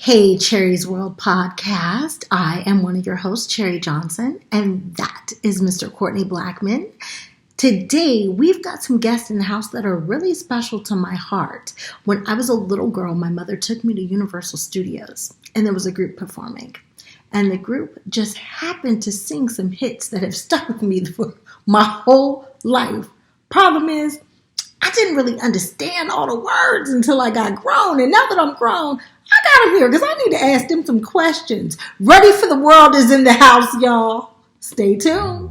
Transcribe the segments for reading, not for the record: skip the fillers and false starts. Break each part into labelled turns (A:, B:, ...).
A: Hey, Cheries World Podcast. I am one of your hosts, Cherie Johnson, and that is Mr. Courtney Blackman. Today, we've got some guests in the house that are really special to my heart. When I was a little girl, my mother took me to Universal Studios, and there was a group performing. And the group just happened to sing some hits that have stuck with me for my whole life. Problem is, I didn't really understand all the words until I got grown. And now that I'm grown, I got them here because I need to ask them some questions. Ready for the World is in the house, y'all. Stay tuned.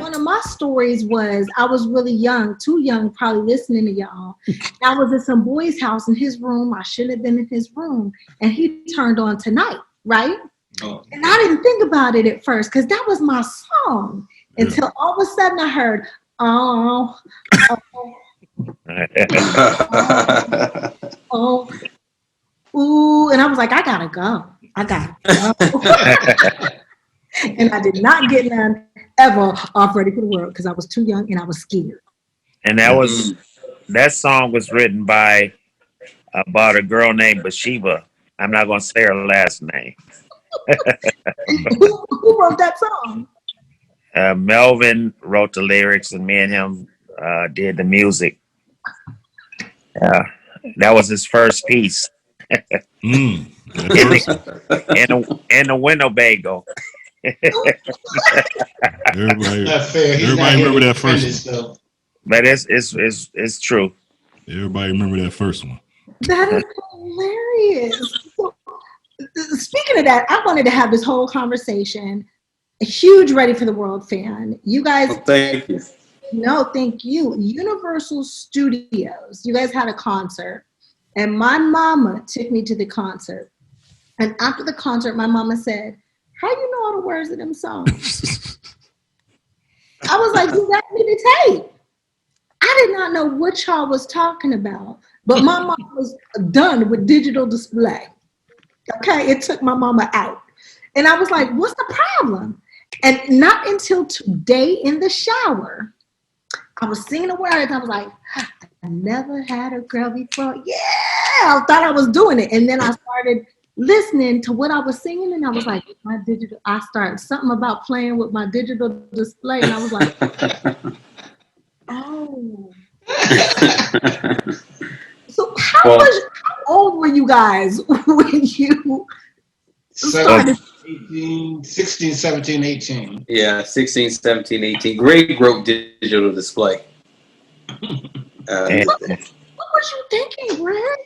A: One of my stories was I was really young, too young, probably listening to y'all. I was at some boy's house in his room. I shouldn't have been in his room. And he turned on Tonight, right? Oh. And I didn't think about it at first because that was my song until all of a sudden I heard, oh, ooh. And I was like, I gotta go. And I did not get none ever off Ready for the World because I was too young and I was scared.
B: And that song was written by about a girl named Bathsheba. I'm not going to say her last name.
A: Who wrote that song?
B: Melvin wrote the lyrics, and me and him did the music. That was his first piece. In the Winnebago.
C: Everybody remember that first one.
B: But it's true.
C: Everybody remember that first one.
A: That is hilarious. Speaking of that, I wanted to have this whole conversation. A huge Ready for the World fan. You guys.
D: Oh, thank you.
A: No, thank you. Universal Studios. You guys had a concert, and my mama took me to the concert. And after the concert, my mama said, "How you know all the words of them songs?" I was like, "You got me the tape." I did not know what y'all was talking about, but my mom was done with digital display. Okay, it took my mama out. And I was like, what's the problem? And not until today in the shower, I was singing the words. I was like, I never had a girl before. Yeah, I thought I was doing it. And then I started listening to what I was singing, and I was like, I started something about playing with my digital display. And I was like, oh. So how old were you guys when you started?
E: 16, 17, 18.
D: Yeah, 16, 17, 18. Great wrote digital display.
A: What was you thinking, Greg?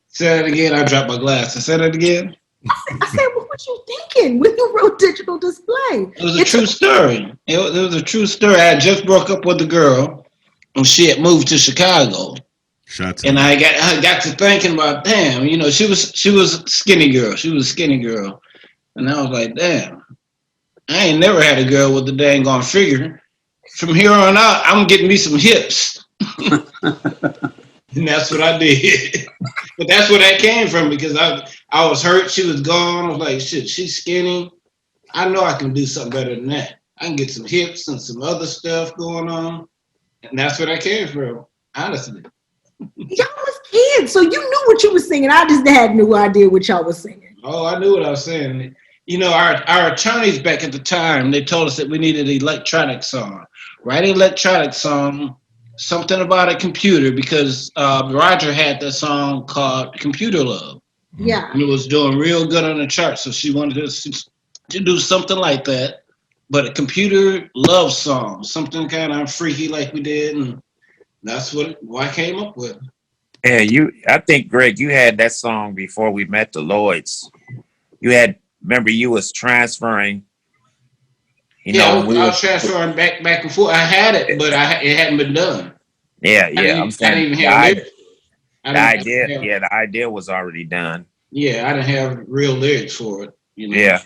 E: Say that again. I dropped my glasses. Say that again.
A: I said, what was you thinking when you wrote digital display?
E: It was a true story. It was a true story. I had just broke up with a girl, and she had moved to Chicago. And I got to thinking about, damn, she was a skinny girl. She was a skinny girl. And I was like, damn, I ain't never had a girl with a dang on figure. From here on out, I'm getting me some hips. And that's what I did. But that's where that came from, because I was hurt. She was gone. I was like, shit, she's skinny. I know I can do something better than that. I can get some hips and some other stuff going on. And that's where that came from, honestly.
A: Y'all was kids, so you knew what you were singing. I just had no idea what y'all was singing.
E: Oh, I knew what I was saying. Our attorneys back at the time, they told us that we needed an electronic song. Write an electronic song, something about a computer, because Roger had that song called Computer Love.
A: Yeah.
E: And it was doing real good on the charts, so she wanted us to do something like that, but a computer love song, something kind of freaky like we did, and that's what I came up with.
B: Yeah, I think, Greg, you had that song before we met the Lloyds. Remember you was transferring.
E: I was transferring back and forth. I had it, but it hadn't been done.
B: Yeah.
E: I'm saying I didn't even have lyrics.
B: The idea was already done.
E: Yeah, I didn't have real lyrics for it.
B: Yeah.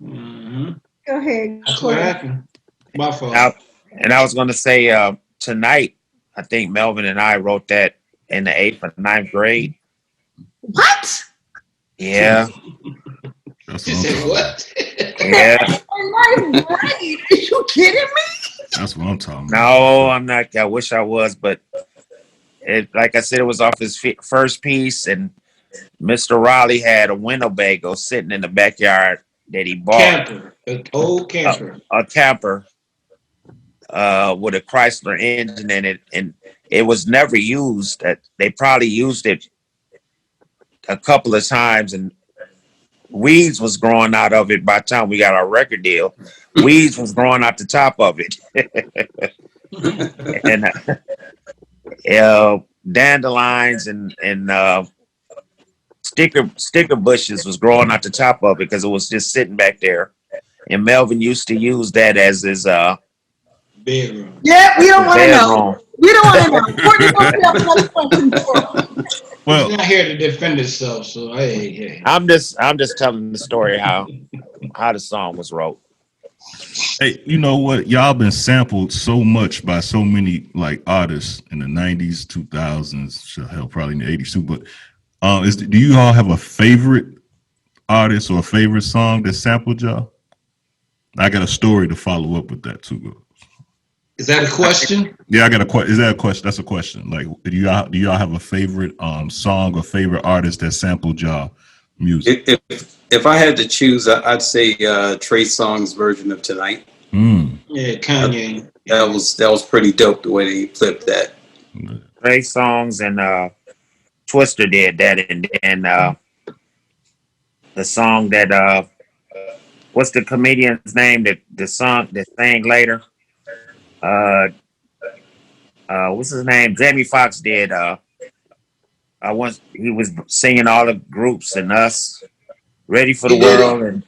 E: Mm-hmm.
A: Go ahead.
E: That's what happened. My fault.
B: And I was going to say, Tonight, I think Melvin and I wrote that in the 8th or 9th grade.
A: What?
B: Yeah.
C: She said what?
B: Yeah.
A: Are you kidding me?
C: That's what I'm talking about.
B: No, I'm not. I wish I was, but like I said, it was off his first piece, and Mr. Raleigh had a Winnebago sitting in the backyard that he bought.
E: Camper, an old camper.
B: A camper with a Chrysler engine in it, and it was never used. They probably used it a couple of times, and weeds was growing out of it by the time we got our record deal. Weeds was growing out the top of it. And dandelions and sticker bushes was growing out the top of it because it was just sitting back there. And Melvin used to use that as his
E: bedroom.
A: Yeah, we don't want to know. We don't want to know.
E: Well, he's not here to defend himself, so hey.
B: I'm just telling the story how the song was wrote.
C: Hey, you know what? Y'all been sampled so much by so many like artists in the 90s, 2000s, hell, probably in the 80s too. But do you all have a favorite artist or a favorite song that sampled y'all? I got a story to follow up with that too.
E: Is that a question?
C: Yeah, I got a question. Is that a question? That's a question. Like, do y'all have a favorite song or favorite artist that sampled y'all music?
D: If I had to choose, I'd say Trey Songz's version of Tonight.
E: Yeah, Kanye.
D: That was pretty dope the way they flipped that.
B: Trey Songz and Twista did that, and then the song that what's the comedian's name that the song that sang later? What's his name? Jamie Foxx did. He was singing all the groups and Us, Ready for the World, and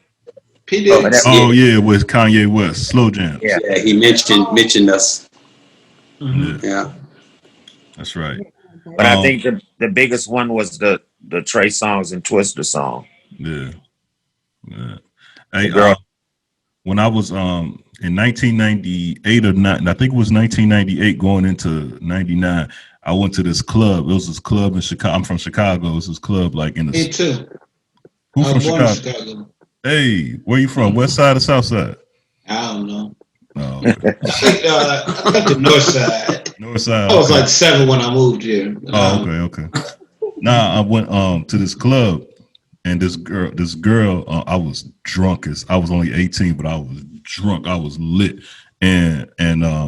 E: he did.
C: With Kanye West, Slow Jam.
D: Yeah, he mentioned Us.
E: Mm-hmm.
D: Yeah,
C: that's right.
B: But I think the biggest one was the Trey Songz and Twista song.
C: Yeah. Hey, when I was in 1998 or not, I think it was 1998 going into 99, I went to this club. It was this club in Chicago. I'm from Chicago. It was this club like in the...
E: Me too.
C: Who's from Chicago? Hey, where you from? West side or south side?
E: I don't know.
C: Oh, okay.
E: I think the north side.
C: North side.
E: I was like 7 when I moved here.
C: Oh, okay. Now I went to this club, and this girl, I was drunk as I was only 18, but I was drunk. I was lit, and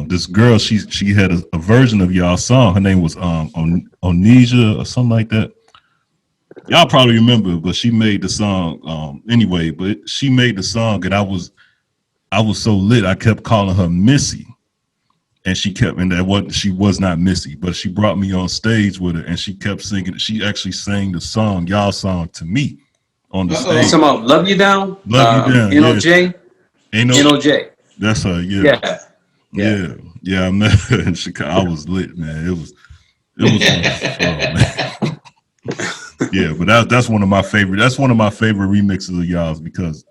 C: this girl, she had a version of y'all's song. Her name was Onesia or something like that. Y'all probably remember, but she made the song anyway. But she made the song, and I was so lit. I kept calling her Missy, and she was not Missy, but she brought me on stage with her, and she kept singing. She actually sang the song, y'all song, to me on the stage.
D: Talking about "Love You Down,"
C: "Love You Down,"
D: NOJ, NOJ.
C: That's her. Yeah. I met her in Chicago. I was lit, man. It was man. Yeah, but that's one of my favorite. That's one of my favorite remixes of y'all's because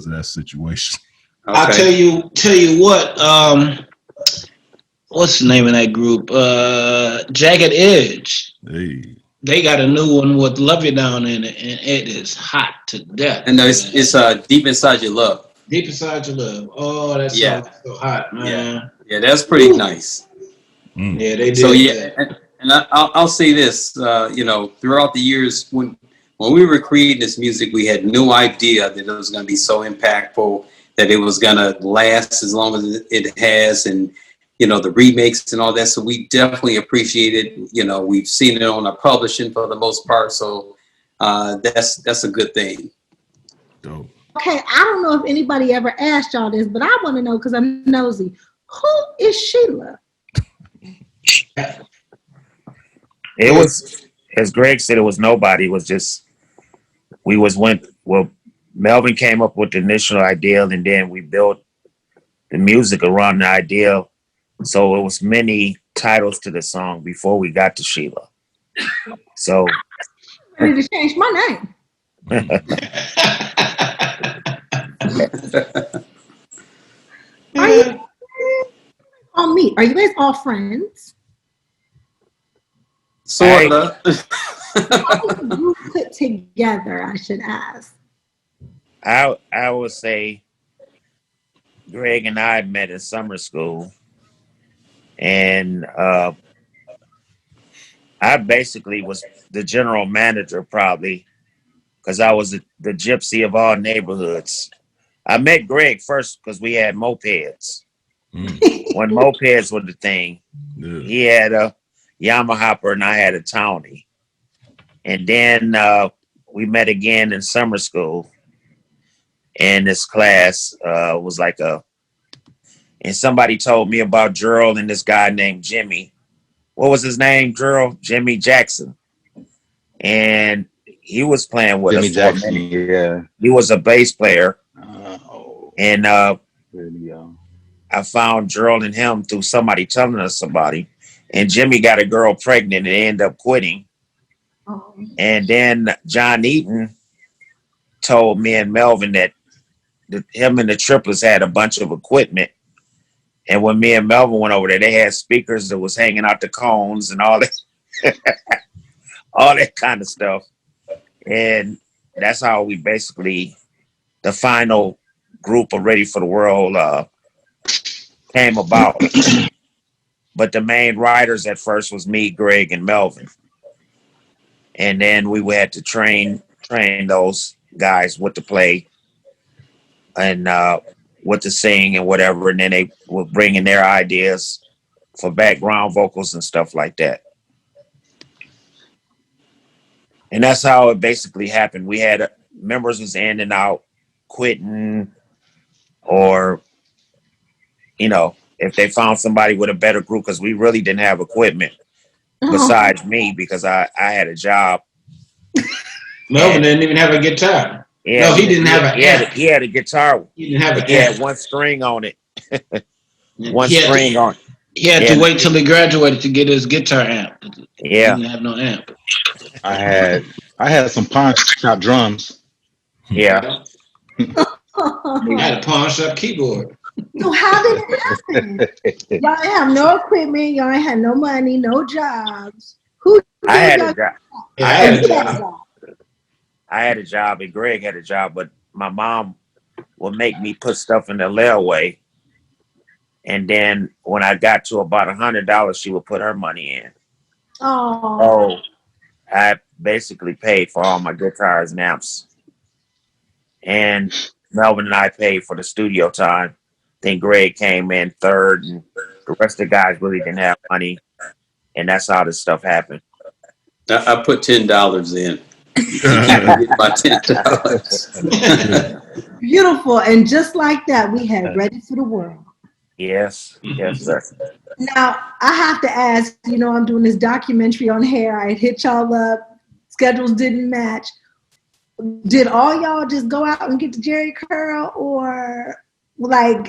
C: of that situation.
E: Okay. I'll tell you what. What's the name of that group? Jagged Edge.
C: Hey.
E: They got a new one with "Love You Down" in it, and it is hot to death.
D: And it's Deep Inside Your Love.
E: Deep Inside Your Love. Oh, that song is so hot, man.
D: Yeah, that's pretty nice.
E: Yeah, they did.
D: So and I'll say this, throughout the years when we were creating this music, we had no idea that it was going to be so impactful, that it was going to last as long as it has, and the remakes and all that. So we definitely appreciate it. We've seen it on our publishing for the most part. So that's a good thing.
C: Dope.
A: Okay, I don't know if anybody ever asked y'all this, but I want to know because I'm nosy. Who is Sheila?
B: It was, as Greg said, it was nobody. It was just, Melvin came up with the initial idea, and then we built the music around the idea. So it was many titles to the song before we got to Sheila. So
A: I'm ready to change my name. Are you guys all friends?
D: Sort of.
A: How was the group put together, I should ask?
B: I would say Greg and I met in summer school, and I basically was the general manager probably because I was the gypsy of all neighborhoods. I met Greg first because we had mopeds. When mopeds were the thing, he had a Yamaha and I had a Tawny. And then we met again in summer school. And this class was like and somebody told me about Gerald and this guy named Jimmy. What was his name, Gerald? Jimmy Jackson. And he was playing with us for a minute.
F: Yeah.
B: He was a bass player. And I found Gerald and him through somebody telling us about him. And Jimmy got a girl pregnant and ended up quitting. Oh. And then John Eaton told me and Melvin that him and the triplets had a bunch of equipment. And when me and Melvin went over there, they had speakers that was hanging out the cones and all that, all that kind of stuff. And that's how we basically, the final group of Ready for the World came about. But the main writers at first was me, Greg, and Melvin. And then we had to train those guys what to play and what to sing and whatever. And then they were bringing their ideas for background vocals and stuff like that. And that's how it basically happened. We had members was in and out, quitting, or, if they found somebody with a better group, because we really didn't have equipment besides me because I had a job.
E: Melvin didn't even have a guitar.
B: Yeah,
E: no, he didn't have an amp.
B: He had a guitar.
E: He didn't have an amp.
B: He had one string on it. One string on it.
E: He had to wait till he graduated to get his guitar amp.
B: Yeah.
E: He didn't have no amp.
F: I had some pawn shop drums.
B: Yeah.
E: I had a pawn shop keyboard.
A: So how did it happen? Y'all have no equipment. Y'all ain't had no money, no jobs.
B: I had a job.
E: I
B: had a job, and Greg had a job, but my mom would make me put stuff in the layaway. And then when I got to about $100, she would put her money in.
A: Oh.
B: So I basically paid for all my guitars and amps. And Melvin and I paid for the studio time. Then Greg came in third, and the rest of the guys really didn't have money. And that's how this stuff happened.
D: I put $10 in. My $10.
A: Beautiful. And just like that, we had Ready for the World.
B: Yes, sir.
A: Now, I have to ask, I'm doing this documentary on hair. I hit y'all up. Schedules didn't match. Did all y'all just go out and get the Jerry curl, or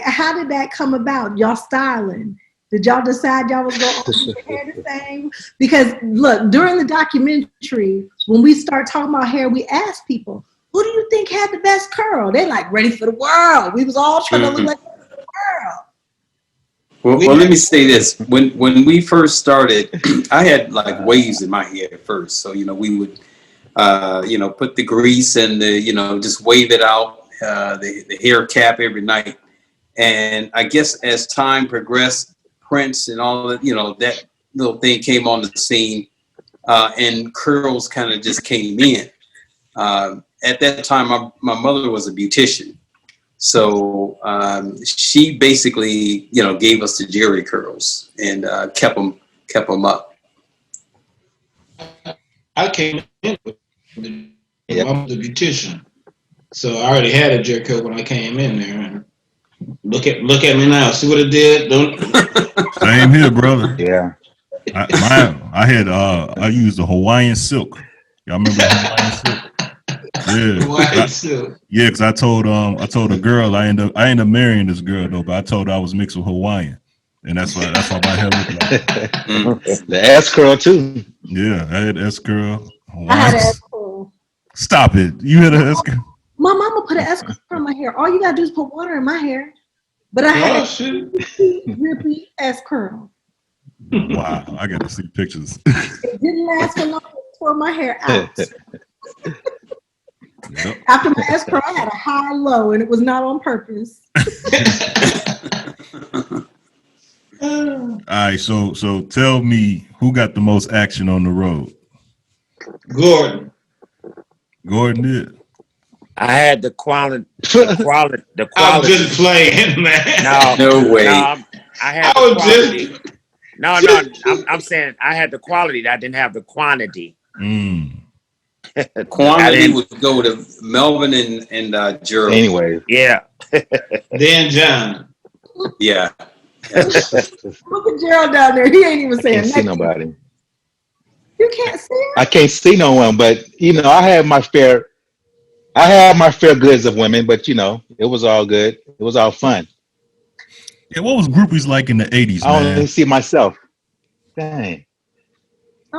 A: how did that come about? Y'all styling? Did y'all decide y'all was going to keep your hair the same? Because look, during the documentary, when we start talking about hair, we asked people, who do you think had the best curl? They Ready for the World. We was all trying to look like Ready for the World.
D: Well, let me say this. When we first started, I had waves in my hair at first. So, we would, put the grease and just wave it out, the hair cap every night. And I guess as time progressed, Prince and all that, that little thing came on the scene, and curls kind of just came in. At that time, my mother was a beautician. So she basically, gave us the Jerry curls and kept them up.
E: I came in with the beautician, so I already had a Jerry curl when I came in there. And look at me now. See what it did?
C: Same here, brother.
F: Yeah.
C: I used the Hawaiian silk. Y'all remember Hawaiian silk? Yeah, because I told a girl I ended up marrying this girl though, but I told her I was mixed with Hawaiian, and that's why my hair looked like.
F: The S curl too.
C: Yeah, I had S curl.
A: I had an S curl.
C: Stop it! You had an S curl.
A: My mama put an S curl in my hair. All you gotta do is put water in my hair. But I had a drippy S curl.
C: Wow, I got to see pictures.
A: It didn't last for long. I tore my hair out.
C: Yep.
A: After my escrow, I had a high low, and it was not on purpose.
C: All right, so tell me who got the most action on the road?
E: Gordon.
C: Gordon did.
B: I had the quality.
E: I'm just playing, man.
D: No way.
B: No, I had the quality. No, I'm saying I had the quality. I didn't have the quantity.
D: Quantity would go to Melvin and Gerald.
F: Anyway.
B: Yeah.
E: Then John.
D: Yeah.
A: Look at Gerald down there. He ain't even
F: I
A: saying
F: can't see
A: nothing.
F: nobody.
A: You can't see him?
F: I can't see no one, but I had my fair goods of women, but it was all good. It was all fun.
C: Yeah, what was groupies like in the 80s,
F: I
C: man?
F: only see myself. Dang.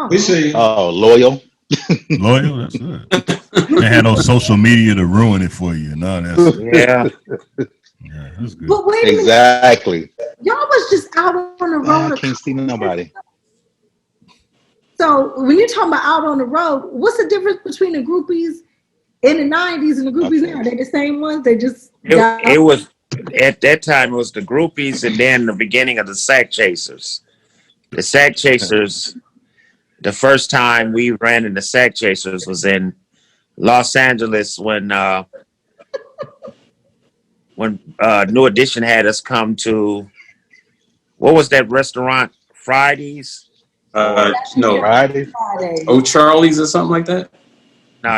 E: We see.
F: Oh, loyal.
C: Loyal, that's good. They had no social media to ruin it for you. No, that's
B: Yeah.
C: yeah, that's good.
A: But wait a minute.
F: Exactly.
A: Y'all was just out on the road.
F: I can't see nobody.
A: So when you're talking about out on the road, what's the difference between the groupies in the 90s and the groupies now? Are they the same ones? They just
B: It was at that time. It was the groupies, and then the beginning of the sack chasers. The sack chasers. The first time we ran in the sack chasers was in Los Angeles when New Edition had us come to, what was that restaurant? Fridays?
D: No.
F: Friday.
D: Oh, Charlie's or something like that?
B: No,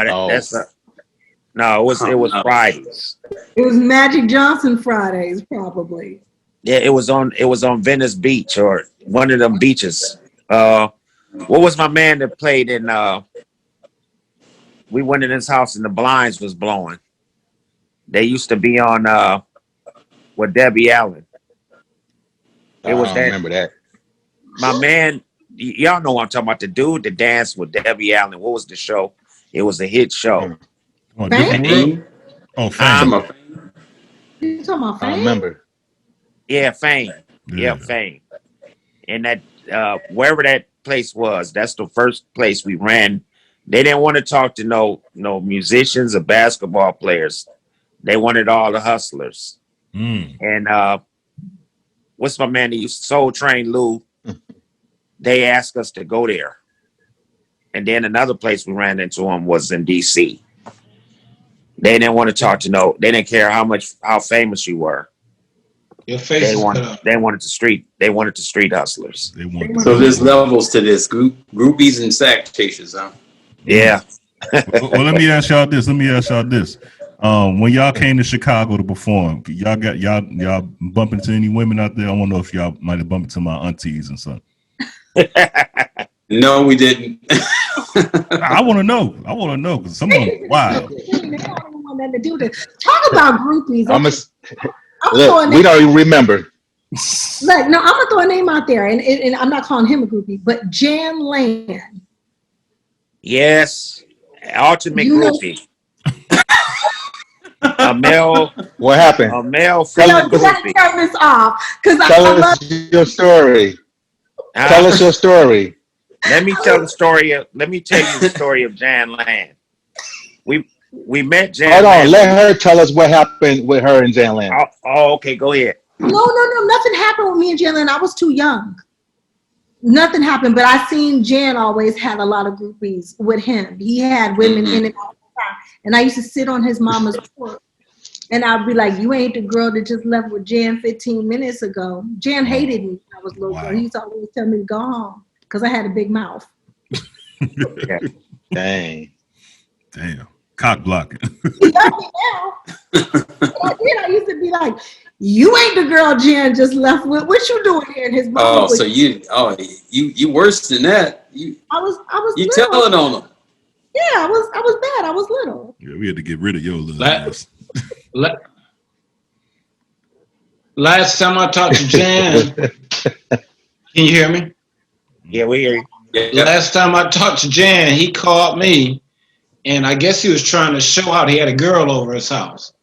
B: it was Fridays.
A: It was Magic Johnson Fridays, probably.
B: Yeah, it was on Venice Beach or one of them beaches. What was my man that played in? We went in his house and the blinds was blowing. They used to be on with Debbie Allen. It was
F: I don't remember that.
B: My man, y'all know what I'm talking about. The dude that danced with Debbie Allen. What was the show? It was a hit show.
C: Oh,
A: Fame?
C: Oh, Fame.
A: You talking about
F: I
A: Fame?
F: don't remember.
B: Yeah, Fame. Yeah, Fame. And that wherever that place was, that's the first place we ran. They didn't want to talk to no musicians or basketball players. They wanted all the hustlers. And what's my man? He used Soul Train Lou. They asked us to go there. And then another place we ran into them was in DC. They didn't want to talk to they didn't care how famous you were.
E: Your face
B: They wanted the street hustlers.
D: So there's levels to this. Groupies and sack chasers, huh?
B: Yeah.
C: Well, let me ask y'all this. When y'all came to Chicago to perform, y'all bump into any women out there? I want to know if y'all might have bumped into my aunties and something.
D: No, we didn't.
C: I want to know because some of them wild.
A: Talk about groupies.
F: We don't even remember.
A: Look, no, I'm gonna throw a name out there, and I'm not calling him a groupie, but Jan Land.
B: Yes, ultimate groupie. A male.
F: What happened?
B: A male.
A: You gotta turn this off because
F: Tell us your story. Tell us your story.
B: Let me tell you the story of Jan Land. We met Jan.
F: Hold on,
B: Land.
F: let her tell us what happened with her and Jan Land.
B: Oh, okay, go ahead.
A: No, nothing happened with me and Jan Land. I was too young. Nothing happened, but I seen Jan always had a lot of groupies with him. He had women in and out the time. And I used to sit on his mama's porch. And I'd be like, you ain't the girl that just left with Jan 15 minutes ago. Jan hated me when I was a little girl. He used to always tell me to go home because I had a big mouth.
F: Dang.
C: Cock blocking.
A: He loved me now. I used to be like, you ain't the girl Jan just left with. What you doing here in his mama?
D: So you worse than that.
A: I was
D: you
A: little.
D: telling on them.
A: Yeah, I was bad. I was little.
C: Yeah, we had to get rid of your little ass.
E: Last time I talked to Jan, can you hear me?
B: Yeah, we hear you.
D: Yeah.
E: Last time I talked to Jan, he called me, and I guess he was trying to show out he had a girl over his house.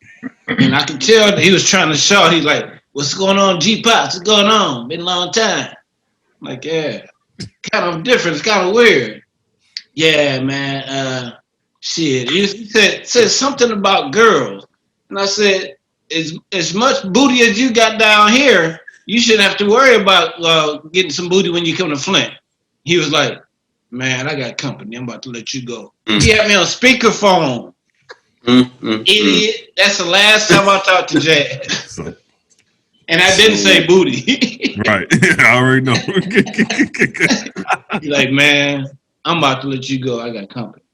E: And I could tell that he was trying to show out. He's like, what's going on, G-Pops? What's going on? Been a long time. I'm like, yeah. Kind of different. It's kind of weird. Yeah, man. Shit, he said something about girls. And I said, as much booty as you got down here, you shouldn't have to worry about getting some booty when you come to Flint. He was like, man, I got company. I'm about to let you go. He had me on speakerphone. Idiot. That's the last time I talked to Jazz. And I didn't say booty.
C: Right. I already know.
E: He's like, man, I'm about to let you go. I got company.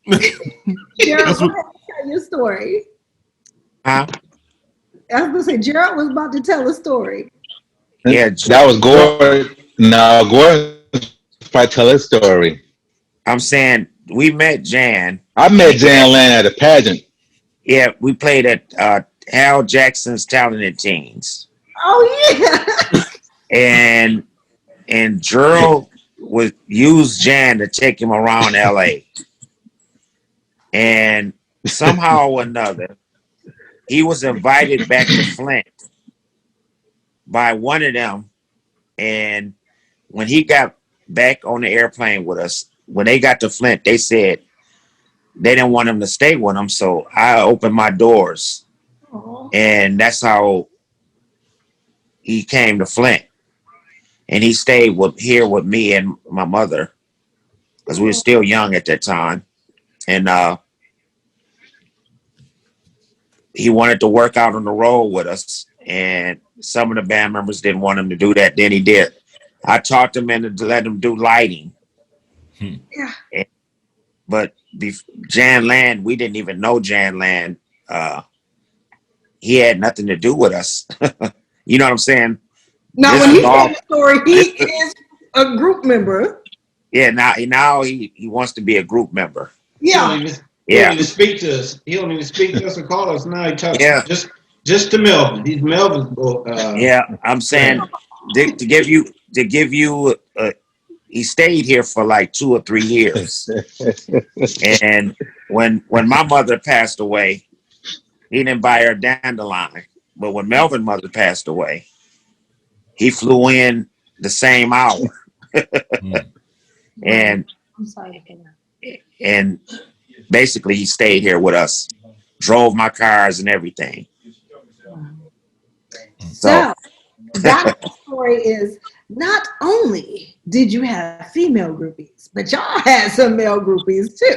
A: Gerald, go ahead and tell your story.
B: Huh?
A: I was going to say, Gerald was about to tell a story.
B: Yeah.
F: That was Gordon. No, Gordon probably tell his story.
B: I'm saying we met Jan.
F: I met Jan Land at a pageant.
B: Yeah, we played at Hal Jackson's Talented Teens.
A: Oh, yeah.
B: And Gerald would use Jan to take him around LA. And somehow or another, he was invited back to Flint by one of them. And when he got back on the airplane with us, when they got to Flint, they said they didn't want him to stay with them. So I opened my doors. Aww. And that's how he came to Flint. And he stayed here with me and my mother because we were still young at that time. And he wanted to work out on the road with us. And some of the band members didn't want him to do that. Then he did. I talked him into let him do lighting. Yeah. But Jan Land, we didn't even know Jan Land. He had nothing to do with us. You know what I'm saying?
A: Now, when he told the story, he is a group member.
B: Yeah, now he wants to be a group member.
A: Yeah.
E: He don't even speak to us. He don't even speak to us or call us. Now he talks just to Melvin. He's Melvin's boy.
B: Yeah, I'm saying to give you he stayed here for like 2 or 3 years. And when my mother passed away, he didn't buy her dandelion. But when Melvin's mother passed away, he flew in the same hour. And
A: I'm sorry to that.
B: And basically he stayed here with us, drove my cars and everything.
A: So that story is not only did you have female groupies, but y'all had some male groupies too.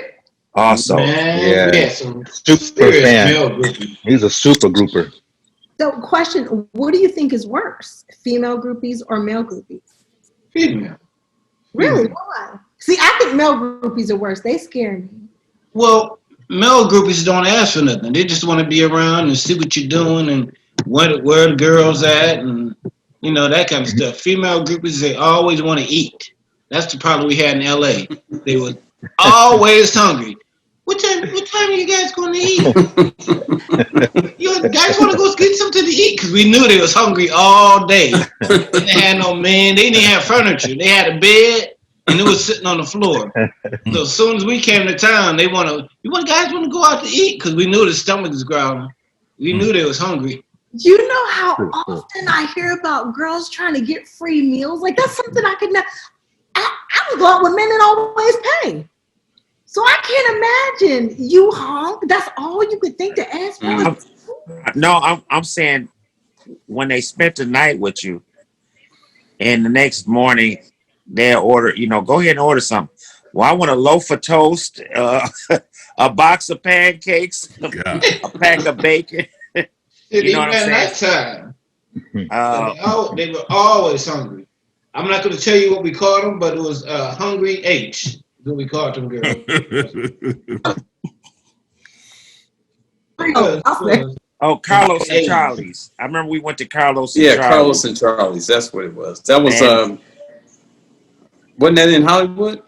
B: Also,
F: yeah,
E: some
F: super fan. He's a super grouper.
A: So, question: what do you think is worse, female groupies or male groupies?
E: Female.
A: Really? Why? See, I think male groupies are worse. They scare me.
E: Well, male groupies don't ask for nothing. They just want to be around and see what you're doing and where the girls at and that kind of stuff. Female groupies, they always want to eat. That's the problem we had in LA. They were always hungry. What time are you guys going to eat? You guys want to go get something to eat? Because we knew they was hungry all day. They didn't have no men. They didn't have furniture. They had a bed, and it was sitting on the floor. So as soon as we came to town, they guys want to go out to eat? Because we knew the stomach was growling. We knew they was hungry.
A: You know how often I hear about girls trying to get free meals? Like, that's something I could never. I would go out with men and always pay. So I can't imagine you hung. That's all you could think to ask for.
B: No, I'm saying when they spent the night with you, and the next morning they'll order. Go ahead and order something. Well, I want a loaf of toast, a box of pancakes, a pack of bacon. You know what I'm saying?
E: They were always hungry. I'm not going to tell you what we called them, but it was Hungry H. What we called them girls.
B: Carlos and Charlie's. I remember we went to Carlos and Charlie's.
D: Yeah, Carlos and Charlie's. That's what it was. That was wasn't that in Hollywood?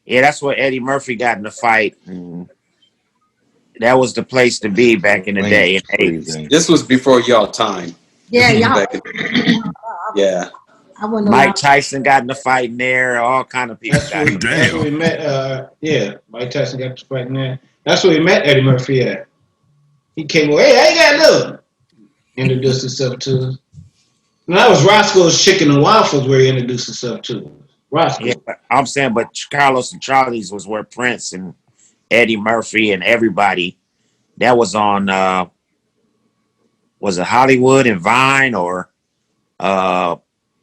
B: Yeah, that's where Eddie Murphy got in the fight. That was the place to be back in the day.
D: This was before y'all time.
A: Yeah, y'all.
D: Yeah.
B: Mike Tyson got in the fight in there. All kind of people.
E: That's where we met. Mike Tyson got in the fight in there. That's where we met Eddie Murphy at. He came over. Hey, how you got doing? Introduced himself to us. And that was Roscoe's Chicken and Waffles where he introduced himself to us. Roscoe.
B: Yeah, I'm saying, but Carlos and Charlie's was where Prince and Eddie Murphy and everybody. That was on, was it Hollywood and Vine, or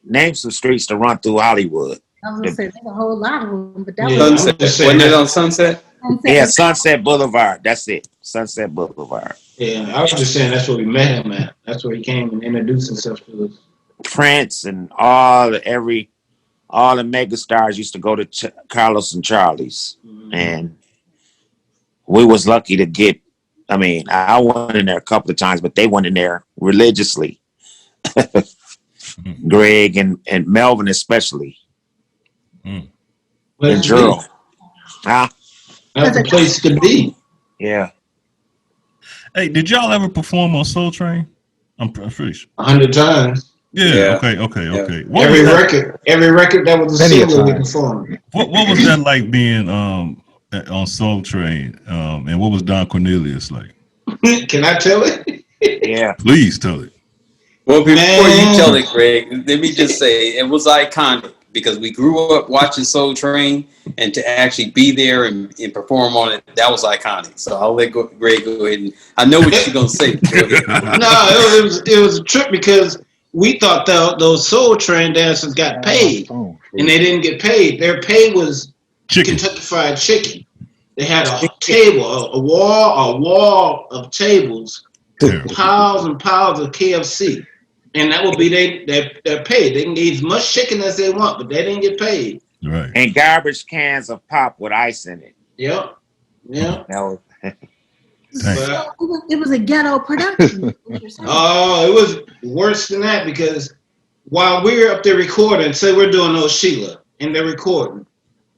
B: name some streets to run through Hollywood?
A: I was gonna say there's a whole lot of them, but that
D: Sunset. Wasn't it on Sunset?
B: Yeah, Sunset Boulevard. That's it. Sunset Boulevard.
E: Yeah, I was just saying that's where we met him at. That's where he came and introduced himself to us.
B: Prince and all the mega stars used to go to Carlos and Charlie's, and we was lucky to get. I mean, I went in there a couple of times, but they went in there religiously. Greg and Melvin especially, and Drew.
E: That's the place to be.
B: Yeah.
C: Hey, did y'all ever perform on Soul Train? I'm pretty sure.
E: 100 times.
C: Yeah. Okay.
E: Every record that was a single we performed.
C: What was that like being on Soul Train? And what was Don Cornelius like?
E: Can I tell it?
B: Yeah.
C: Please tell it.
D: Well, before you tell it, Greg, let me just say it was iconic because we grew up watching Soul Train, and to actually be there and perform on it, that was iconic. So I'll let Greg go ahead, and I know what you're gonna say.
E: No, it was a trip because we thought those Soul Train dancers got paid, and they didn't get paid. Their pay was Kentucky Fried Chicken. They had a table, a wall of tables, piles and piles of KFC. And that would be their pay. They can eat as much chicken as they want, but they didn't get paid.
C: Right.
B: And garbage cans of pop with ice in it.
E: Yep.
A: So it was a ghetto production.
E: Oh, it was worse than that because while we were up there recording, say we're doing those Sheila, and they're recording.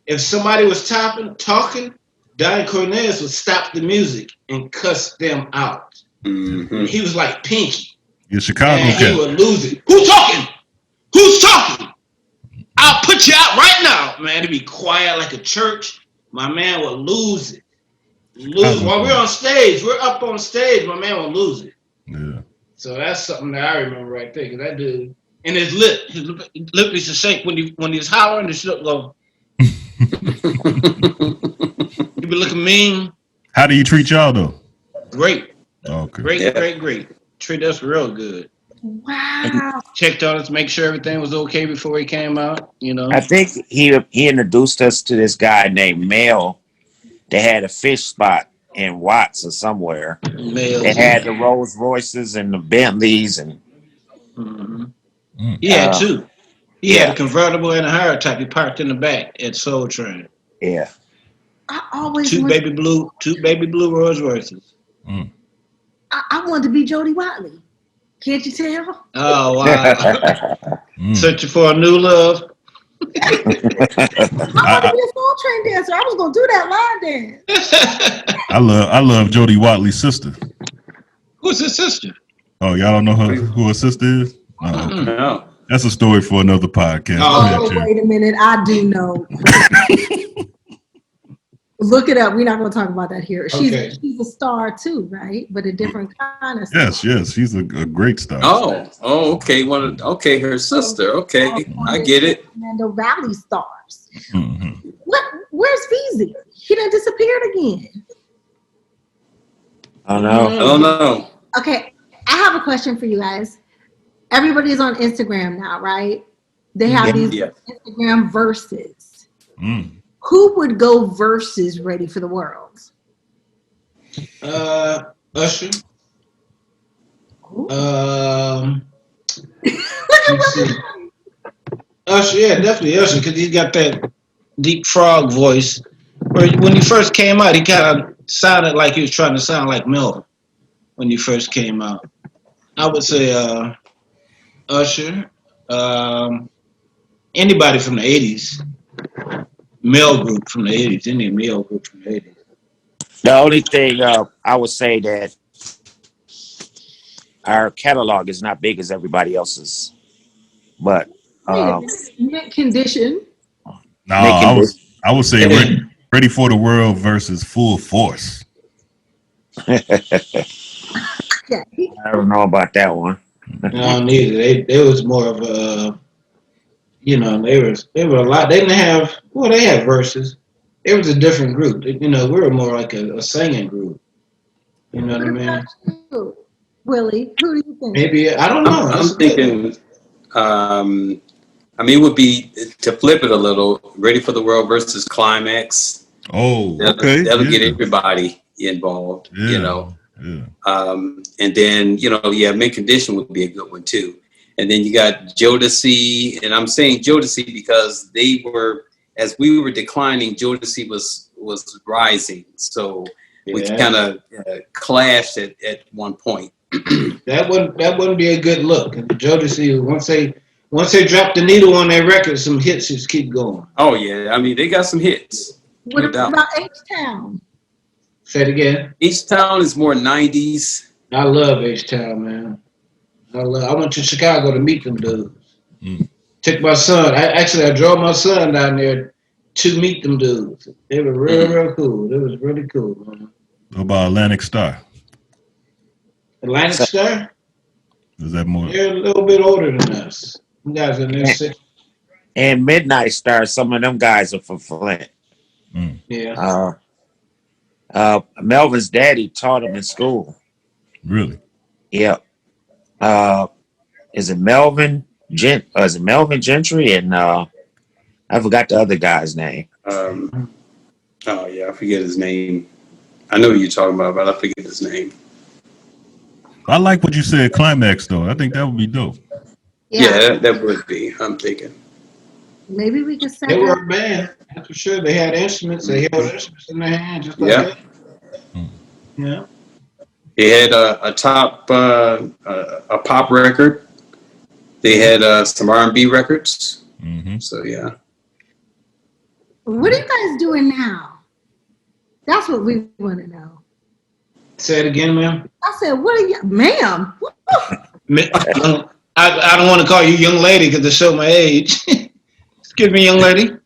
E: If somebody was talking, Don Cornelius would stop the music and cuss them out. Mm-hmm. He was like Pinky.
C: You're Chicago
E: cat. He would lose it. Who's talking? Who's talking? I'll put you out right now, man. To be quiet like a church, my man would lose it. While we're on stage, we're up on stage, my man will lose it.
C: Yeah.
E: So that's something that I remember right there. Cause that dude, and his lip used to shake when he was hollering. The shit go. He be looking mean.
C: How do you treat y'all though?
E: Great.
C: Okay.
E: Great. Treated us real good.
A: Wow.
E: Checked on us, make sure everything was okay before he came out. You know.
B: I think he introduced us to this guy named Mel. They had a fish spot in Watts or somewhere. They had the Rolls Royces and the Bentleys and.
E: He had two. He had a convertible and a hard top. He parked in the back at Soul Train.
B: Yeah.
A: I always
E: two baby blue Rolls Royces.
A: I wanted to be Jody Watley. Can't you tell?
E: Oh wow! Searching for a new love.
A: I want to be a Soul Train dancer. I was gonna do that line dance.
C: I love Jody Watley's sister.
E: Who's his sister?
C: Oh, y'all don't know who her sister is?
D: No.
C: That's a story for another podcast.
A: Oh, wait a minute. I do know. Look it up. We're not going to talk about that here. She's a star too, right? But a different kind of star.
C: Yes. She's a great star.
D: Oh, okay. Her sister. Okay, I get it.
A: Orlando Valley stars.
C: Mm-hmm.
A: Where's Feezy? He done disappeared again.
B: I don't know.
A: Okay, I have a question for you guys. Everybody's on Instagram now, right? They have these Instagram verses. Who would go versus Ready for the World?
E: Usher. Usher, yeah, definitely Usher, because he's got that deep frog voice. When he first came out, he kind of sounded like he was trying to sound like Melvin when he first came out. I would say Usher. Anybody from the 80s. Male group from the 80s. Any male group from the 80s.
B: The only thing I would say that our catalog is not big as everybody else's, but
A: mint condition.
C: No, I would say ready for the World versus Full Force.
B: I don't know about that one.
E: No, neither. They was more of a, they were a lot. They didn't have. Well, they had verses, It was a different group. You know, we were more like a singing group. You know what I mean?
A: You, Willie, who do you think?
E: Maybe, I don't know.
D: I'm thinking, it would be, to flip it a little, Ready for the World versus Climax.
C: Oh, okay.
D: That'll get everybody involved, you know.
C: Yeah.
D: And then, Mint Condition would be a good one too. And then you got Jodeci, and I'm saying Jodeci because they were, as we were declining, Jodeci was rising. So we kind of clashed at one point.
E: That wouldn't be a good look. Jodeci, once they drop the needle on their record, some hits just keep going.
D: Oh yeah, they got some hits.
A: What about H-Town?
E: Say it again.
D: H-Town is more 90s.
E: I love H-Town, man. I went to Chicago to meet them dudes. Took my son. I drove my son down there to meet them dudes. They were real cool. It was really cool, man.
C: What about Atlantic Star?
E: Atlantic Star?
C: Is that more?
E: They're a little bit older than us. You guys are in their 60s.
B: And Midnight Star, some of them guys are from Flint.
E: Yeah.
B: Melvin's daddy taught him in school.
C: Really?
B: Yep. Is it Melvin Gentry and I forgot the other guy's name.
D: I forget his name. I know who you're talking about, but I forget his name.
C: I like what you said, Climax, though. I think that would be dope.
D: Yeah, that would be. I'm thinking.
A: Maybe we could say
E: they were a band. That's for sure. They had instruments. They held instruments in their hand, just like that. Yeah.
D: They had a pop record. They had some R&B records.
C: Mm-hmm.
D: So yeah.
A: What are you guys doing now? That's what we want to know.
E: Say it again, ma'am.
A: I said, what are you, ma'am?
E: I don't want to call you young lady because it show my age. Excuse me, young lady.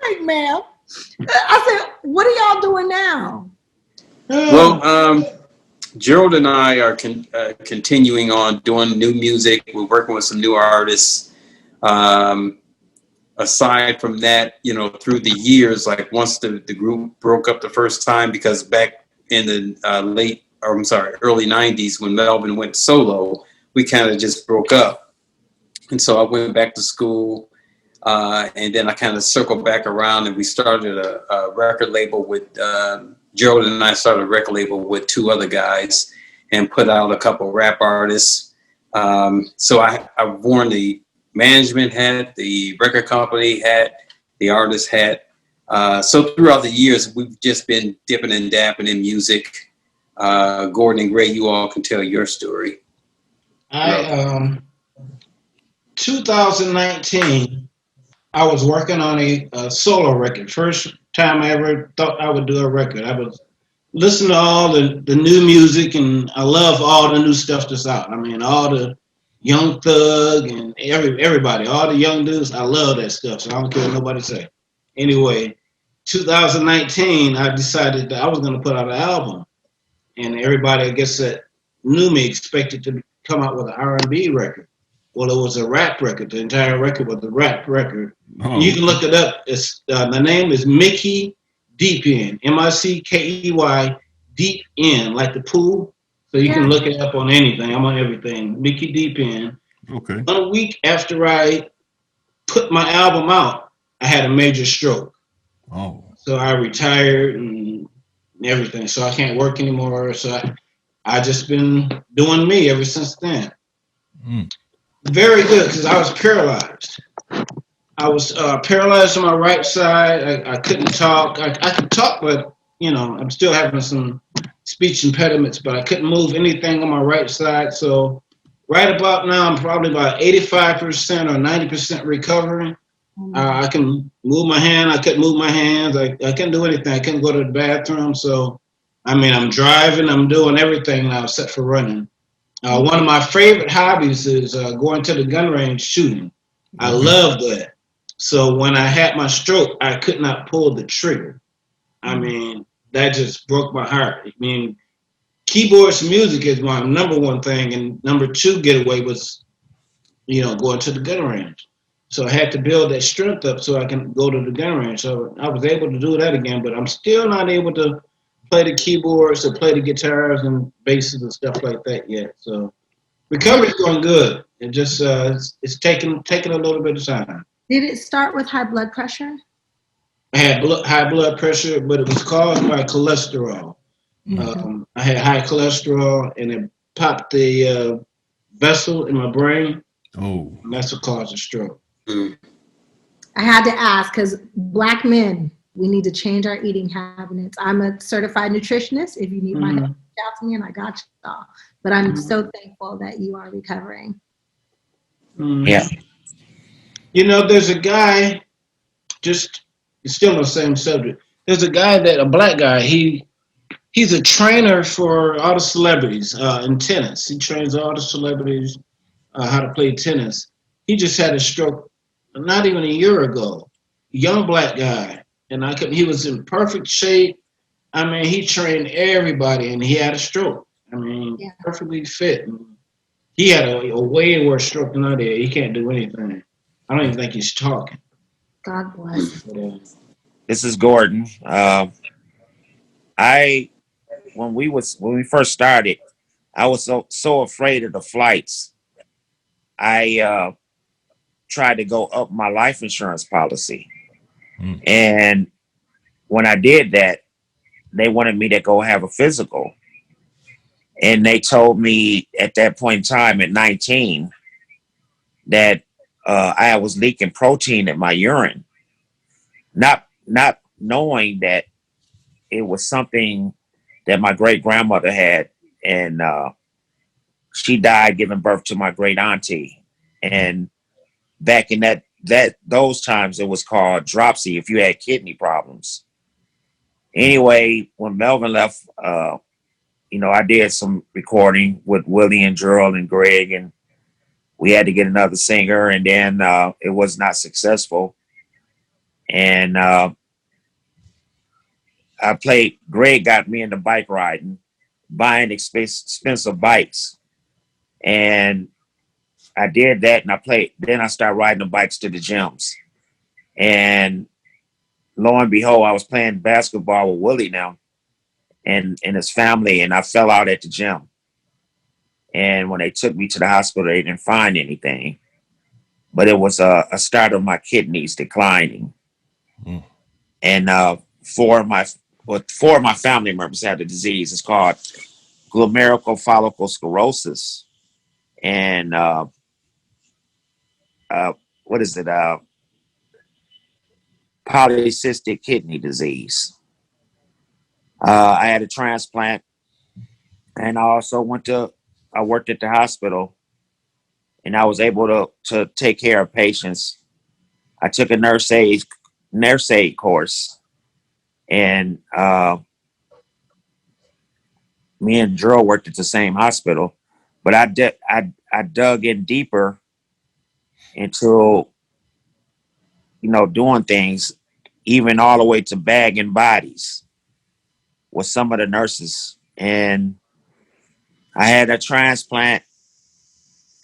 A: Hey, ma'am. I said, what are y'all doing now?
D: Well, Gerald and I are continuing on doing new music. We're working with some new artists. Aside from that, through the years, like once the group broke up the first time, because back in the early 90s when Melvin went solo, we kind of just broke up. And so I went back to school, and then I kind of circled back around, and we started a record label with, Gerald and I started a record label with two other guys and put out a couple rap artists. So I've worn the management hat, the record company hat, the artist hat. So throughout the years, we've just been dipping and dapping in music. Gordon and Gray, you all can tell your story.
E: 2019, I was working on a solo record. First time I ever thought I would do a record. I was listening to all the new music, and I love all the new stuff that's out. I mean, all the Young Thug and everybody, all the young dudes, I love that stuff, so I don't care what nobody say. Anyway, 2019, I decided that I was going to put out an album, and everybody, I guess, that knew me expected to come out with an R&B record. Well, it was a rap record. The entire record was a rap record. Oh. You can look it up. It's the name is Mickey Deep End, Mickey Deep End, like the pool. So you can look it up on anything. I'm on everything. Mickey Deep End.
C: Okay.
E: 1 week after I put my album out, I had a major stroke.
C: Oh.
E: So I retired and everything. So I can't work anymore. So I just been doing me ever since then. Very good, because I was paralyzed. I was paralyzed on my right side. I couldn't talk. I could talk, but I'm still having some speech impediments, but I couldn't move anything on my right side. So right about now, I'm probably about 85% or 90% recovering. I can move my hand. I couldn't move my hands. I couldn't do anything. I couldn't go to the bathroom. So, I'm driving. I'm doing everything now except for running. One of my favorite hobbies is going to the gun range shooting. I love that. So when I had my stroke, I could not pull the trigger. That just broke my heart. Keyboards music is my number one thing, and number two getaway was, going to the gun range. So I had to build that strength up so I can go to the gun range. So I was able to do that again, but I'm still not able to play the keyboards or play the guitars and basses and stuff like that yet. So recovery's going good. It just it's taking a little bit of time.
A: Did it start with high blood pressure?
E: I had high blood pressure, but it was caused by cholesterol. I had high cholesterol, and it popped the vessel in my brain.
C: Oh,
E: And that's what caused a stroke.
A: I had to ask because Black men, we need to change our eating habits. I'm a certified nutritionist. If you need my help, reach out to me, and I got y'all. But I'm so thankful that you are recovering.
B: Yeah.
E: You know, there's a guy, it's still on the same subject. There's a guy a black guy, he's a trainer for all the celebrities in tennis. He trains all the celebrities how to play tennis. He just had a stroke not even a year ago. Young black guy. And he was in perfect shape. I mean, he trained everybody, and he had a stroke. I mean, perfectly fit. He had a way worse stroke than I did. He can't do anything. I don't even think he's talking.
A: God bless.
B: This is Gordon. When we first started, I was so afraid of the flights. I tried to go up my life insurance policy. And when I did that, they wanted me to go have a physical. And they told me at that point in time, at 19, that I was leaking protein in my urine, not knowing that it was something that my great grandmother had, and she died giving birth to my great auntie. And back in those times, it was called dropsy if you had kidney problems. Anyway, when Melvin left, I did some recording with Willie and Gerald and Greg, and we had to get another singer, and then it was not successful. And Greg got me into bike riding, buying expensive bikes. And I did that, and then I started riding the bikes to the gyms. And lo and behold, I was playing basketball with Willie now and his family, and I fell out at the gym. And when they took me to the hospital, they didn't find anything. But it was a start of my kidneys declining. And four of my family members had the disease. It's called glomerular follicle sclerosis. And what is it? Polycystic kidney disease. I had a transplant, and I also I worked at the hospital, and I was able to take care of patients. I took a nurse aid course, and me and Drew worked at the same hospital, but I dug in deeper into doing things, even all the way to bagging bodies with some of the nurses. And I had a transplant,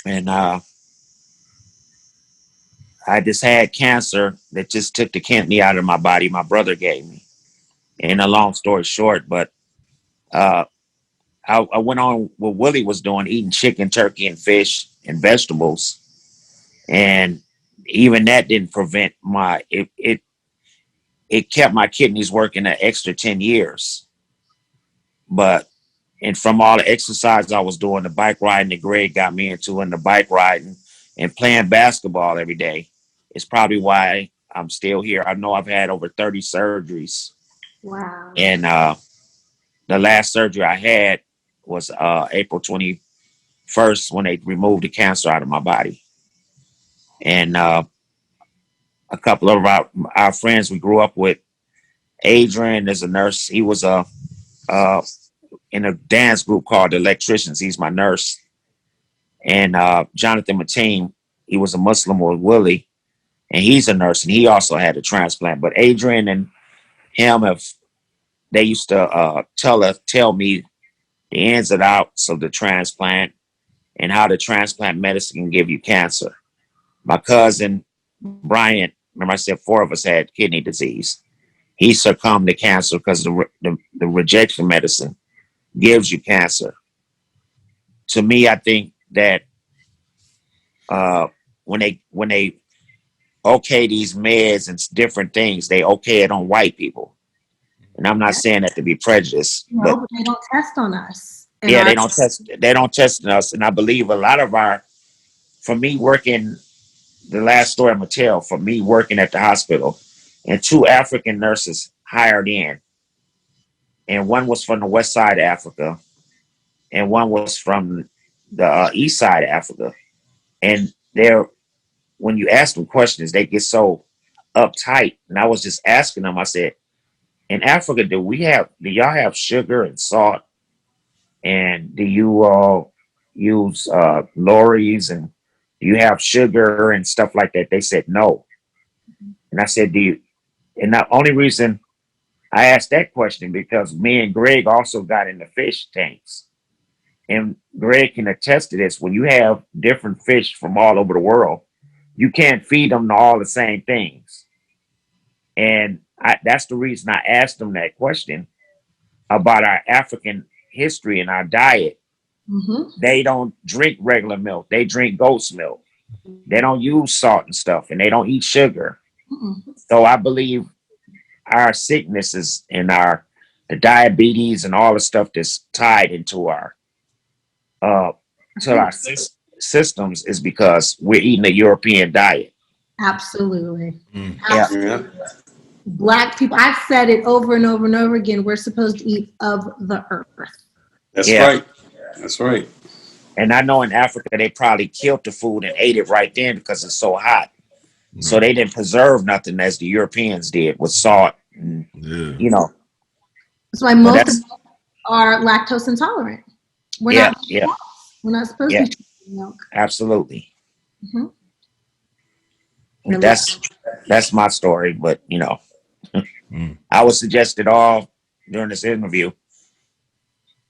B: and I just had cancer that just took the kidney out of my body. My brother gave me. And a long story short, but I went on what Willie was doing, eating chicken, turkey, and fish and vegetables. And even that didn't prevent it kept my kidneys working an extra 10 years. And from all the exercise I was doing, the bike riding that Greg got me into, and the bike riding and playing basketball every day, is probably why I'm still here. I know I've had over 30 surgeries.
A: Wow.
B: And the last surgery I had was April 21st, when they removed the cancer out of my body. And a couple of our friends we grew up with, Adrian is a nurse. He was in a dance group called the Electricians. He's my nurse. And Jonathan Mateen, he was a Muslim with Willie, and he's a nurse, and he also had a transplant. But Adrian and him they used to tell me the ins and outs of the transplant and how the transplant medicine can give you cancer. My cousin, Bryant, remember I said 4 of us had kidney disease. He succumbed to cancer because the rejection medicine gives you cancer. To me, I think that when they okay these meds and different things, they okay it on white people. And I'm not saying that to be prejudiced,
A: but they don't test on us.
B: Yeah, they don't test on us. And I believe a lot of for me working, the last story I'm gonna tell, for me working at the hospital, and 2 African nurses hired in. And one was from the west side of Africa, and one was from the east side of Africa. And when you ask them questions, they get so uptight. And I was just asking them, I said, in Africa, do y'all have sugar and salt? And do you all use lorries, and do you have sugar and stuff like that? They said no. And I said, and the only reason I asked that question because me and Greg also got in the fish tanks. And Greg can attest to this. When you have different fish from all over the world, you can't feed them all the same things. And that's the reason I asked them that question about our African history and our diet. Mm-hmm. They don't drink regular milk. They drink goat's milk. They don't use salt and stuff, and they don't eat sugar. Mm-hmm. So I believe our sicknesses and the diabetes and all the stuff that's tied into our systems is because we're eating a European diet.
A: Absolutely. Mm. Absolutely. Yeah. Black people, I've said it over and over and over again, we're supposed to eat of the earth.
D: That's right. That's right.
B: And I know in Africa, they probably killed the food and ate it right then because it's so hot. Mm. So they didn't preserve nothing as the Europeans did with salt. And, you know.
A: That's why most of us are lactose intolerant. We're not supposed to be drinking milk.
B: Absolutely. Mm-hmm. That's my story, but you know, I would suggest it all during this interview.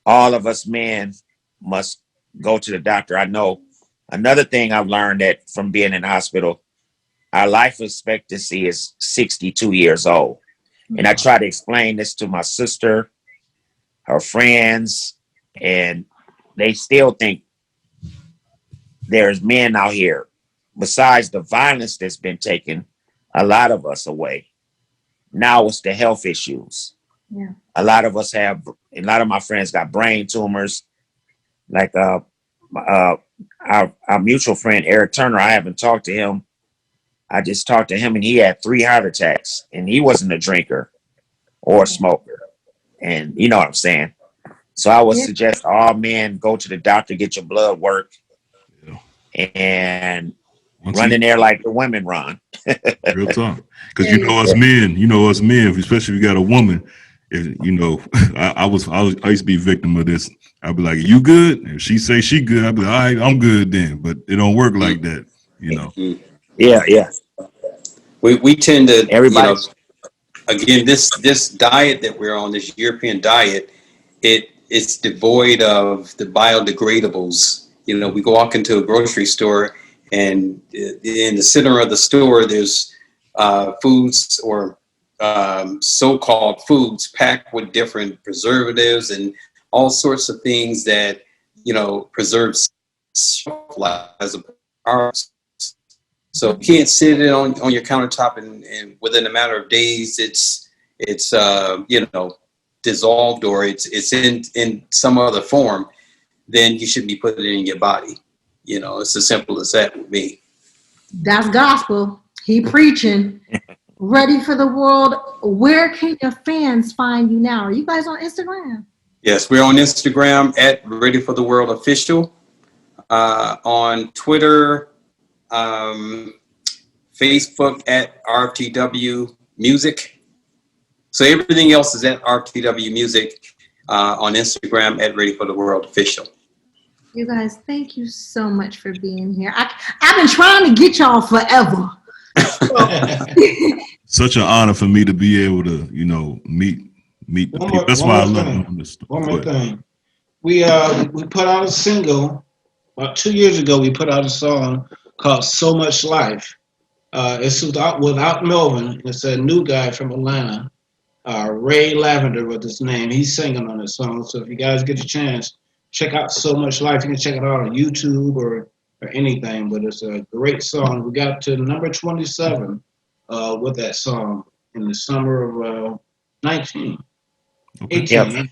B: All of us men must go to the doctor. I know another thing I've learned that from being in the hospital, our life expectancy is 62 years old. And I try to explain this to my sister, her friends, and they still think there's men out here. Besides the violence that's been taking a lot of us away, now it's the health issues. Yeah. A lot of my friends got brain tumors. Like our mutual friend, Eric Turner, I haven't talked to him. I just talked to him and he had 3 heart attacks and he wasn't a drinker or a smoker. And you know what I'm saying? So I would suggest all men go to the doctor, get your blood work, and run in there like the women run.
C: Real talk. Because you know us men, especially if you got a woman, I used to be a victim of this. I'd be like, you good? If she say she good, I'd be like, all right, I'm good then. But it don't work like that, you know.
B: Yeah.
D: We tend to, everybody. Again, this diet that we're on, this European diet, it's devoid of the biodegradables. You know, we go walk into a grocery store and in the center of the store, there's foods or so-called foods packed with different preservatives and all sorts of things that, preserve shelf life as a part. So you can't sit it on your countertop and within a matter of days, it's dissolved or it's in some other form, then you shouldn't be putting it in your body. It's as simple as that with me.
A: That's gospel. He preaching. Ready for the world. Where can your fans find you now? Are you guys on Instagram?
D: Yes, we're on Instagram at Ready for the World Official. On Twitter, Facebook at RFTW Music. So everything else is at RFTW Music. On Instagram at Ready for the World Official.
A: You guys, thank you so much for being here. I've been trying to get y'all forever.
C: Such an honor for me to be able to, meet the people. That's why I love them.
E: One more thing. We put out a single about 2 years ago. We put out a song called "So Much Life," It's without Melvin. It's a new guy from Atlanta. Ray Lavender was his name. He's singing on this song. So if you guys get a chance, check out So Much Life. You can check it out on YouTube or anything. But it's a great song. We got to number 27 with that song in the summer of 19.
B: Okay. 18.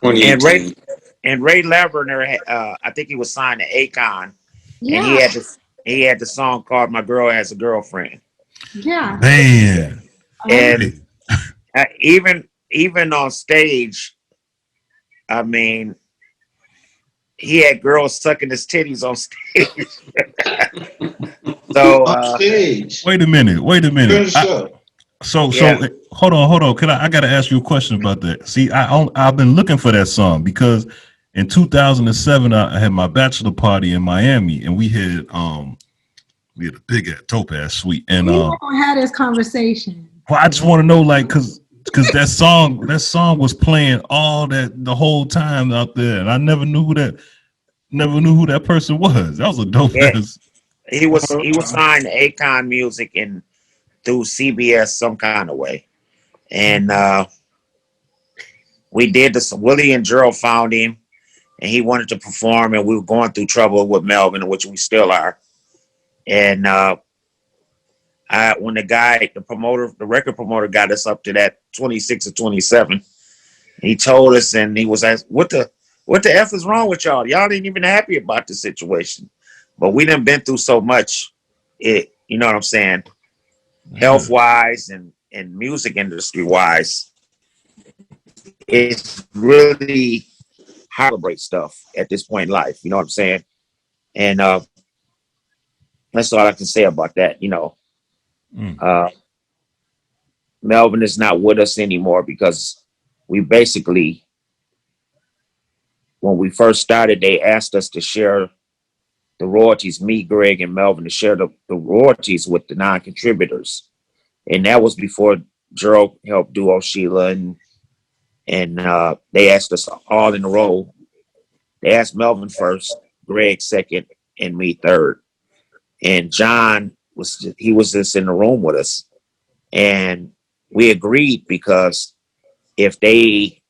B: Yep. And Ray Lavender, I think he was signed to Akon. Yeah. And he had the song called "My Girl Has a Girlfriend."
A: Yeah.
C: Man.
B: And even on stage, I mean, he had girls sucking his titties on stage. So
E: on stage.
C: Wait a minute. So hold on. I got to ask you a question about that. See, I've been looking for that song because in 2007 I had my bachelor party in Miami, and we had a big Topaz suite, and
A: we never had this conversation.
C: Well, I just want to know, like, because that song was playing the whole time out there, and I never knew who that person was. That was a dope ass.
B: He was signed to Akon Music and through CBS some kind of way, and we did this. Willie and Gerald found him, and he wanted to perform, and we were going through trouble with Melvin, which we still are. And when the record promoter got us up to that 26 or 27, he told us, and he was asked, what the F is wrong with y'all? Y'all ain't even happy about the situation. But we done been through so much, you know what I'm saying? Health-wise and music industry-wise, it's really hard to break stuff at this point in life. You know what I'm saying? And that's all I can say about that. You know, Melvin is not with us anymore because we basically, when we first started, they asked us to share the royalties, me, Greg, and Melvin, to share the royalties with the non-contributors. And that was before Gerald helped duo Sheila, and they asked us all in a row. They asked Melvin first, Greg second, and me third. And John was just in the room with us. And we agreed because if we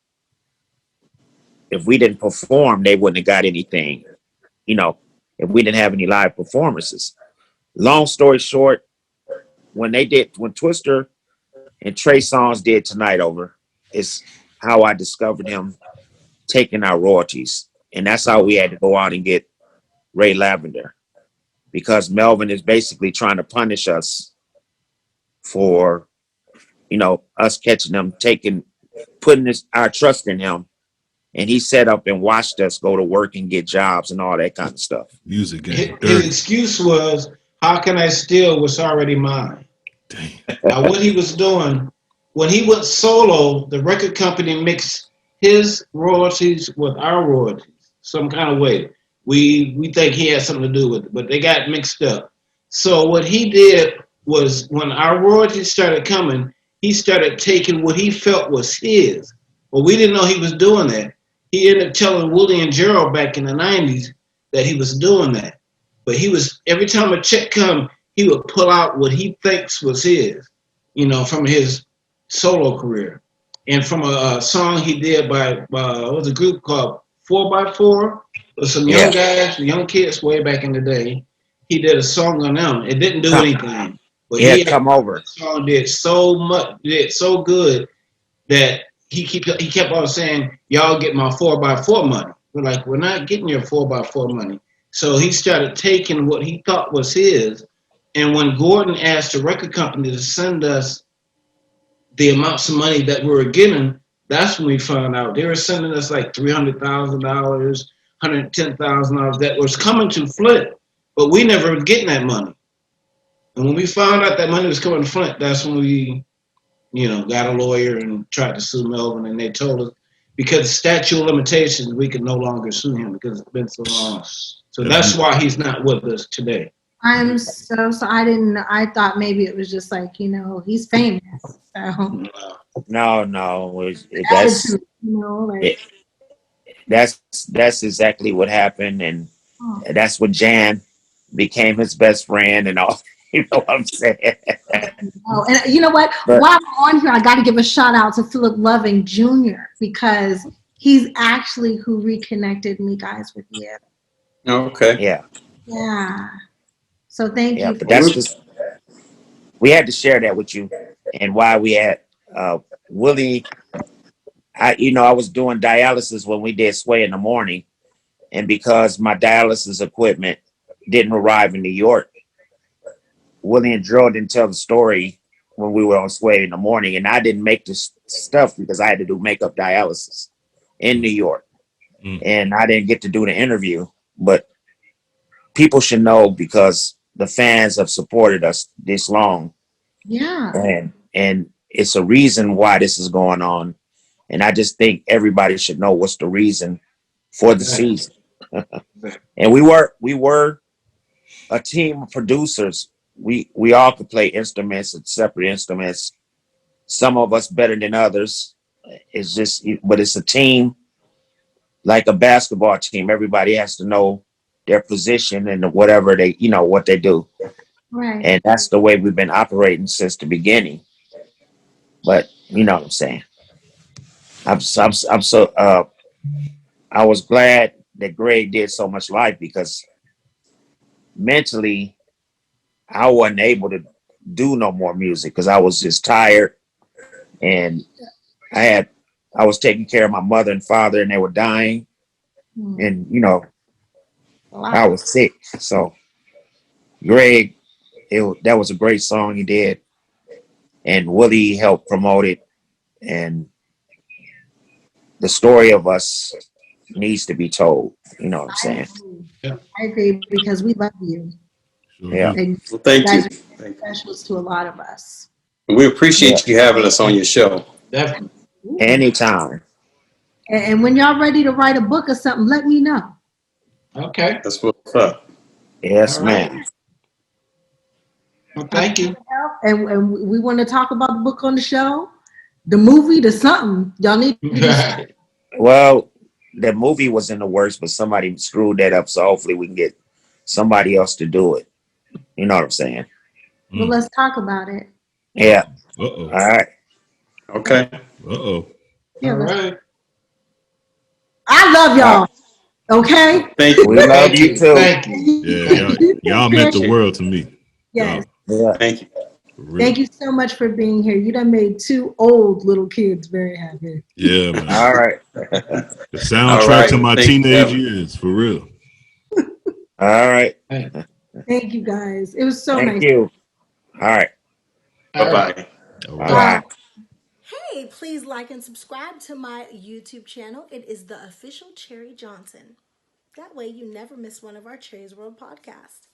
B: didn't perform, they wouldn't have got anything, you know, if we didn't have any live performances. Long story short, when Twista and Trey songs did Tonight Over, is how I discovered him taking our royalties. And that's how we had to go out and get Ray Lavender, because Melvin is basically trying to punish us for, you know, us catching him, putting our trust in him. And he set up and watched us go to work and get jobs and all that kind of stuff.
C: Music game.
E: His excuse was, how can I steal what's already mine?
C: Dang.
E: Now, what he was doing, when he went solo, the record company mixed his royalties with our royalties some kind of way. We think he had something to do with it, but they got mixed up. So what he did was, when our royalties started coming, he started taking what he felt was his. Well, we didn't know he was doing that. He ended up telling Willie and Gerald back in the 90s that he was doing that. But every time a check come, he would pull out what he thinks was his, you know, from his solo career. And from a song he did by what was a group called 4x4, with some young guys, young kids way back in the day. He did a song on them. It didn't do anything. But
B: he come over.
E: The song did so good that he kept on saying, y'all get my 4x4 money. We're like, we're not getting your 4x4 money. So he started taking what he thought was his. And when Gordon asked the record company to send us the amounts of money that we were getting, that's when we found out they were sending us like $300,000, $110,000 that was coming to Flint, but we never were getting that money. And when we found out that money was coming to Flint, that's when we, you know, got a lawyer and tried to sue Melvin, and they told us because of statute of limitations, we could no longer sue him because it's been so long. So that's why he's not with us today.
A: I'm so I thought maybe it was just like, you know, he's famous. So
B: no, that's exactly what happened, and that's when Jan became his best friend and all. You know what I'm saying?
A: Oh, and you know what?
B: But
A: While I'm on here, I got to give a shout out to Philip Loving Jr. because he's actually who reconnected me guys with you.
D: Okay.
B: yeah,
A: Yeah. So thank
B: yeah.
A: you.
B: But
A: For
B: that's just we had to share that with you, and why we had Willie. I was doing dialysis when we did Sway in the morning, and because my dialysis equipment didn't arrive in New York, Willie and Drew didn't tell the story when we were on Sway in the morning, and I didn't make this stuff because I had to do makeup dialysis in New York, and I didn't get to do the interview. But people should know because the fans have supported us this long,
A: yeah.
B: and it's a reason why this is going on, and I just think everybody should know what's the reason for the season. And we were a team of producers. We all could play instruments and separate instruments. Some of us better than others. It's just, but it's a team like a basketball team. Everybody has to know their position and whatever what they do.
A: Right.
B: And that's the way we've been operating since the beginning. But you know what I'm saying. I'm so I was glad that Greg did so much live because mentally I wasn't able to do no more music because I was just tired, and I was taking care of my mother and father, and they were dying, and I
A: Wow.
B: was sick. So Greg, that was a great song he did, and Willie helped promote it, and the story of us needs to be told. You know what I'm saying?
A: I agree because we love you.
C: Sure
B: Yeah.
C: do.
A: And
D: Well, thank
A: you guys
D: you.
A: are specials to a lot of us.
D: We appreciate you having us on your show.
E: Definitely.
B: Anytime.
A: And when y'all ready to write a book or something, let me know.
E: Okay.
D: That's what's up.
B: Yes,
E: All right.
B: ma'am.
E: Well, thank you.
A: And we want to talk about the book on the show, the movie, the something. Y'all need to do something.
E: Right.
B: Well, the movie was in the works, but somebody screwed that up. So hopefully we can get somebody else to do it. You know what I'm saying?
A: Well, let's talk about it.
B: Yeah.
C: Uh-oh.
B: All right.
D: Okay.
C: Uh-oh.
A: Yeah,
E: All right.
A: I love y'all. Okay.
D: Thank you.
B: We love
E: Thank
B: you
E: you.
B: too.
E: Thank you.
C: Yeah, y'all meant the world to me.
A: Yes.
B: Yeah.
D: Thank you.
C: For real.
A: Thank you so much for being here. You done made two old little kids very happy.
C: Yeah, man.
B: All right.
C: The
D: All
C: soundtrack
D: right.
C: to my
D: Thank you,
C: teenage
D: Kevin.
C: years, for real.
B: All right.
A: Thank you guys. It was so
B: Thank
A: nice.
B: you. All right.
E: All right.
D: Bye-bye.
C: All
B: Bye
C: right.
B: bye.
A: Hey, please like and subscribe to my YouTube channel. It is the official Cherie Johnson. That way you never miss one of our Cheries World podcasts.